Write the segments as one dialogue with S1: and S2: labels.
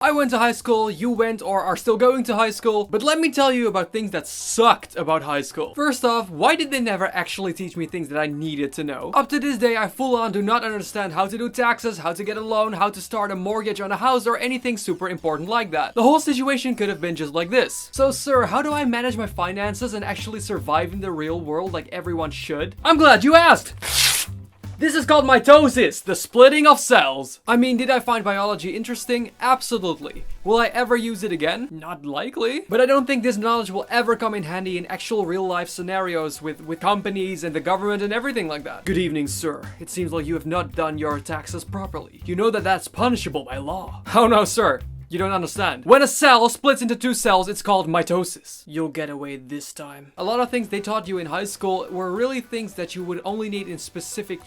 S1: I went to high school, you went or are still going to high school, but let me tell you about things that sucked about high school. First off, why did they never actually teach me things that I needed to know? Up to this day, I full on do not understand how to do taxes, how to get a loan, how to start a mortgage on a house, or anything super important like that. The whole situation could have been just like this. So sir, how do I manage my finances and actually survive in the real world like everyone should? I'm glad you asked! This is called mitosis, the splitting of cells. I mean, did I find biology interesting? Absolutely. Will I ever use it again? Not likely. But I don't think this knowledge will ever come in handy in actual real life scenarios with companies and the government and everything like that. Good evening, sir. It seems like you have not done your taxes properly. You know that that's punishable by law. Oh no, sir. You don't understand. When a cell splits into two cells, it's called mitosis. You'll get away this time. A lot of things they taught you in high school were really things that you would only need in specific,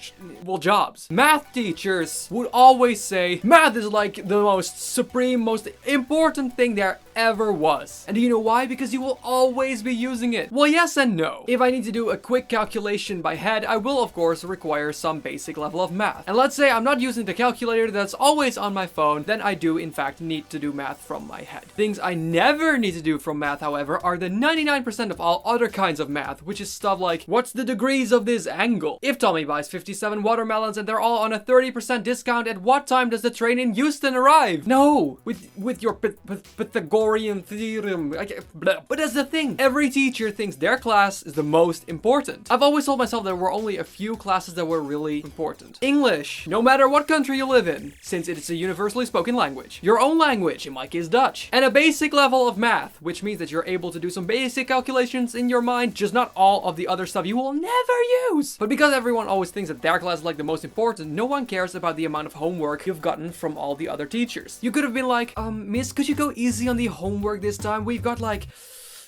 S1: jobs. Math teachers would always say, math is like the most supreme, most important thing there ever was. And do you know why? Because you will always be using it. Well, yes and no. If I need to do a quick calculation by head, I will of course require some basic level of math. And let's say I'm not using the calculator that's always on my phone, then I do in fact need to do math from my head. Things I never need to do from math, however, are the 99% of all other kinds of math, which is stuff like, what's the degrees of this angle? If Tommy buys 57 watermelons and they're all on a 30% discount, at what time does the train in Houston arrive? No! With your Pythagorean theorem. But that's the thing. Every teacher thinks their class is the most important. I've always told myself there were only a few classes that were really important. English, no matter what country you live in, since it is a universally spoken language. Your own language, in my case Dutch. And a basic level of math, which means that you're able to do some basic calculations in your mind, just not all of the other stuff you will never use. But because everyone always thinks that their class is like the most important, no one cares about the amount of homework you've gotten from all the other teachers. You could have been like, miss, could you go easy on the homework this time? We've got like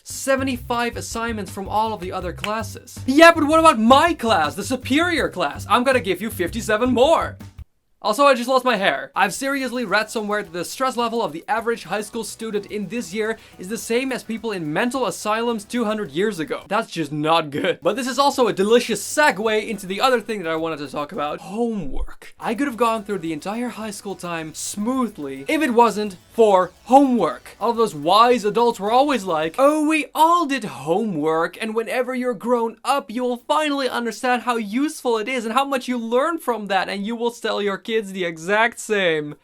S1: 75 assignments from all of the other classes. Yeah, but what about my class, the superior class? I'm gonna give you 57 more. Also, I just lost my hair. I've seriously read somewhere that the stress level of the average high school student in this year is the same as people in mental asylums 200 years ago. That's just not good. But this is also a delicious segue into the other thing that I wanted to talk about. Homework. I could have gone through the entire high school time smoothly if it wasn't for homework. All of those wise adults were always like, oh, we all did homework, and whenever you're grown up, you will finally understand how useful it is and how much you learn from that, and you will tell your kids the exact same.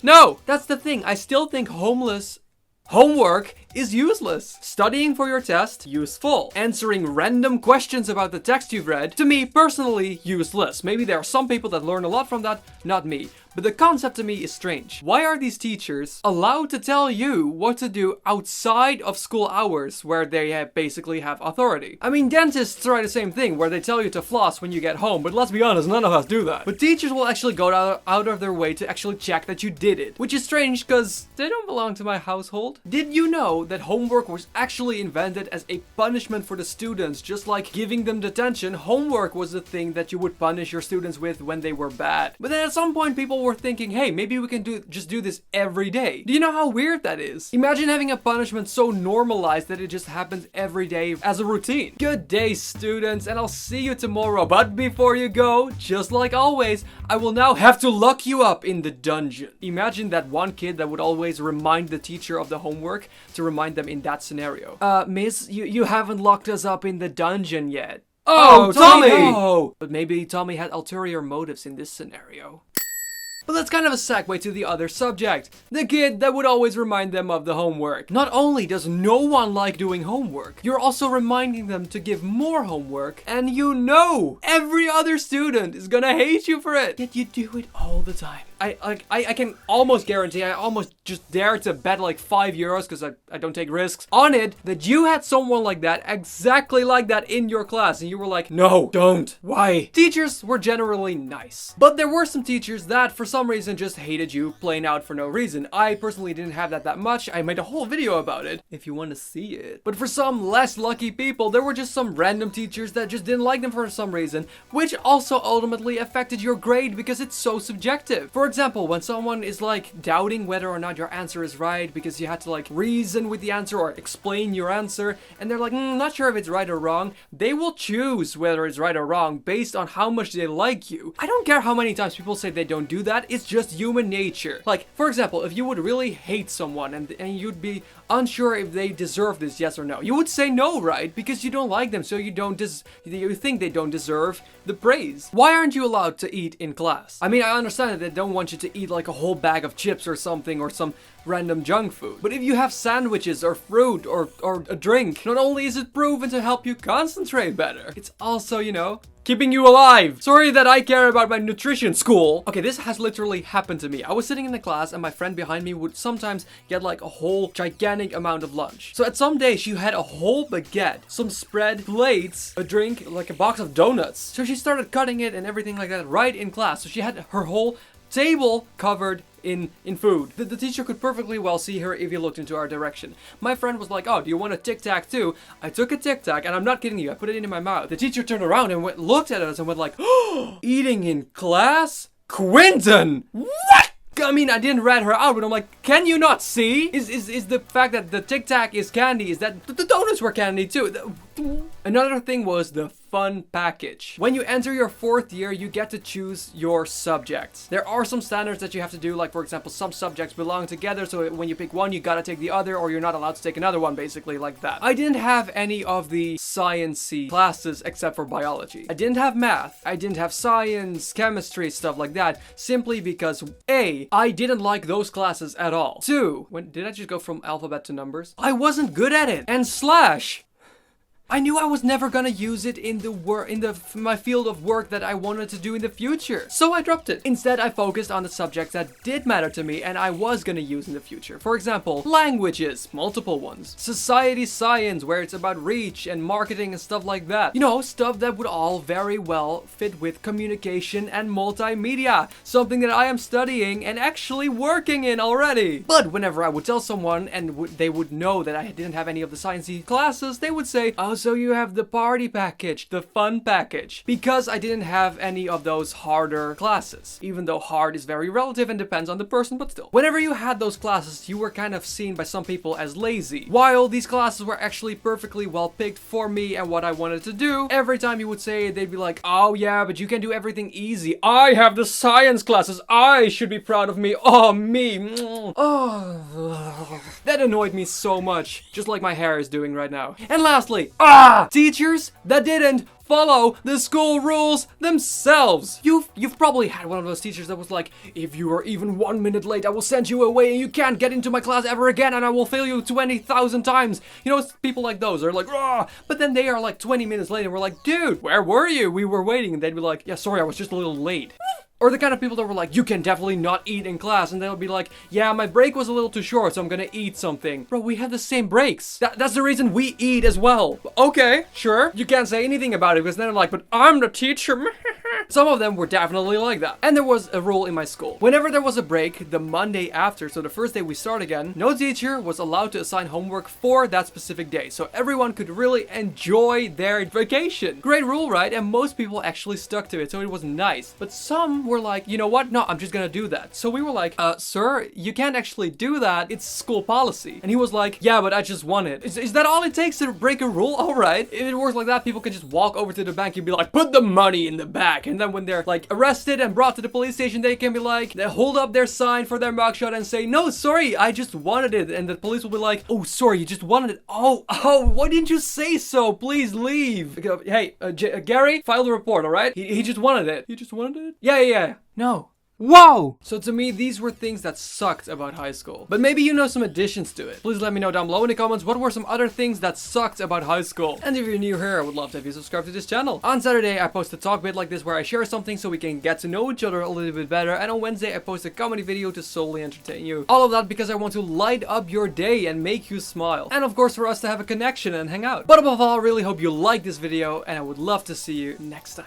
S1: No, that's the thing. I still think homework is useless. Studying for your test, useful. Answering random questions about the text you've read, to me, personally, useless. Maybe there are some people that learn a lot from that, not me. But the concept to me is strange. Why are these teachers allowed to tell you what to do outside of school hours where they basically have authority? I mean, dentists try the same thing where they tell you to floss when you get home, but let's be honest, none of us do that. But teachers will actually go out of their way to actually check that you did it, which is strange because they don't belong to my household. Did you know that homework was actually invented as a punishment for the students, just like giving them detention? Homework was the thing that you would punish your students with when they were bad. But then at some point people were thinking, hey, maybe we can just do this every day. Do you know how weird that is? Imagine having a punishment so normalized that it just happens every day as a routine. Good day, students, and I'll see you tomorrow. But before you go, just like always, I will now have to lock you up in the dungeon. Imagine that one kid that would always remind the teacher of the homework to remind them in that scenario. Miss, you haven't locked us up in the dungeon yet. Oh, Tommy! No! But maybe Tommy had ulterior motives in this scenario. But that's kind of a segue to the other subject. The kid that would always remind them of the homework. Not only does no one like doing homework, you're also reminding them to give more homework, and you know every other student is gonna hate you for it. Yet you do it all the time. I can almost guarantee, I almost just dare to bet like €5, because I don't take risks, on it, that you had someone like that, exactly like that in your class, and you were like, no, don't. Why? Teachers were generally nice. But there were some teachers that, for some reason, just hated you plain out for no reason. I personally didn't have that much. I made a whole video about it, if you want to see it. But for some less lucky people, there were just some random teachers that just didn't like them for some reason, which also ultimately affected your grade because it's so subjective. For example, when someone is like doubting whether or not your answer is right because you had to like reason with the answer or explain your answer, and they're like, not sure if it's right or wrong, they will choose whether it's right or wrong based on how much they like you. I don't care how many times people say they don't do that. that is just human nature. Like, for example, if you would really hate someone and you'd be unsure if they deserve this, yes or no, you would say no, right? Because you don't like them, so you think they don't deserve the praise. Why aren't you allowed to eat in class? I mean, I understand that they don't want you to eat like a whole bag of chips or something, or some random junk food. But if you have sandwiches or fruit or a drink, not only is it proven to help you concentrate better, it's also, you know, keeping you alive. Sorry that I care about my nutrition, school. Okay, this has literally happened to me. I was sitting in the class and my friend behind me would sometimes get like a whole gigantic amount of lunch. So at some days she had a whole baguette, some spread, plates, a drink, like a box of donuts. So she started cutting it and everything like that right in class. So she had her whole table covered in food. The teacher could perfectly well see her if he looked into our direction. My friend was like, oh, do you want a Tic Tac too? I took a Tic Tac, and I'm not kidding you, I put it in my mouth. The teacher turned around and looked at us and went like, oh, eating in class? Quentin! What? I mean, I didn't rat her out, but I'm like, can you not see? Is the fact that the Tic Tac is candy, is that the donuts were candy too? Another thing was the fun package. When you enter your 4th year, you get to choose your subjects. There are some standards that you have to do, like for example, some subjects belong together, so when you pick one, you gotta take the other, or you're not allowed to take another one, basically like that. I didn't have any of the science-y classes except for biology. I didn't have math. I didn't have science, chemistry, stuff like that, simply because A, I didn't like those classes at all. 2, did I just go from alphabet to numbers? I wasn't good at it. And slash, I knew I was never gonna use it in my field of work that I wanted to do in the future. So I dropped it. Instead, I focused on the subjects that did matter to me and I was gonna use in the future. For example, languages, multiple ones. Society science, where it's about reach and marketing and stuff like that. You know, stuff that would all very well fit with communication and multimedia. Something that I am studying and actually working in already. But whenever I would tell someone and they would know that I didn't have any of the sciencey classes, they would say, oh, so you have the party package, the fun package. Because I didn't have any of those harder classes. Even though hard is very relative and depends on the person, but still. Whenever you had those classes, you were kind of seen by some people as lazy. While these classes were actually perfectly well picked for me and what I wanted to do, every time you would say it, they'd be like, oh yeah, but you can do everything easy. I have the science classes. I should be proud of me. Oh, me. Oh, that annoyed me so much. Just like my hair is doing right now. And lastly, teachers that didn't follow the school rules themselves. You've probably had one of those teachers that was like, if you are even 1 minute late, I will send you away and you can't get into my class ever again and I will fail you 20,000 times. You know, it's people like those are like, rah! But then they are like 20 minutes late and we're like, dude, where were you? We were waiting. And they'd be like, yeah, sorry, I was just a little late. Or the kind of people that were like, you can definitely not eat in class. And they'll be like, yeah, my break was a little too short, so I'm gonna eat something. Bro, we have the same breaks. That's the reason we eat as well. Okay, sure. You can't say anything about it because then they're like, but I'm the teacher. Some of them were definitely like that. And there was a rule in my school. Whenever there was a break, the Monday after, so the first day we start again, no teacher was allowed to assign homework for that specific day. So everyone could really enjoy their vacation. Great rule, right? And most people actually stuck to it, so it was nice. But some were like, you know what? No, I'm just gonna do that. So we were like, sir, you can't actually do that. It's school policy. And he was like, yeah, but I just want it. Is that all it takes to break a rule? All right. If it works like that, people can just walk over to the bank and be like, put the money in the back. And then when they're like arrested and brought to the police station, they can be like, they hold up their sign for their mugshot and say, no, sorry, I just wanted it. And the police will be like, oh, sorry, you just wanted it. Oh, why didn't you say so? Please leave. Hey, Gary, file the report, all right? He just wanted it. He just wanted it? Yeah. No. Whoa! So to me, these were things that sucked about high school. But maybe you know some additions to it. Please let me know down below in the comments what were some other things that sucked about high school. And if you're new here, I would love to have you subscribe to this channel. On Saturday, I post a talk bit like this where I share something so we can get to know each other a little bit better. And on Wednesday, I post a comedy video to solely entertain you. All of that because I want to light up your day and make you smile. And of course, for us to have a connection and hang out. But above all, I really hope you like this video and I would love to see you next time.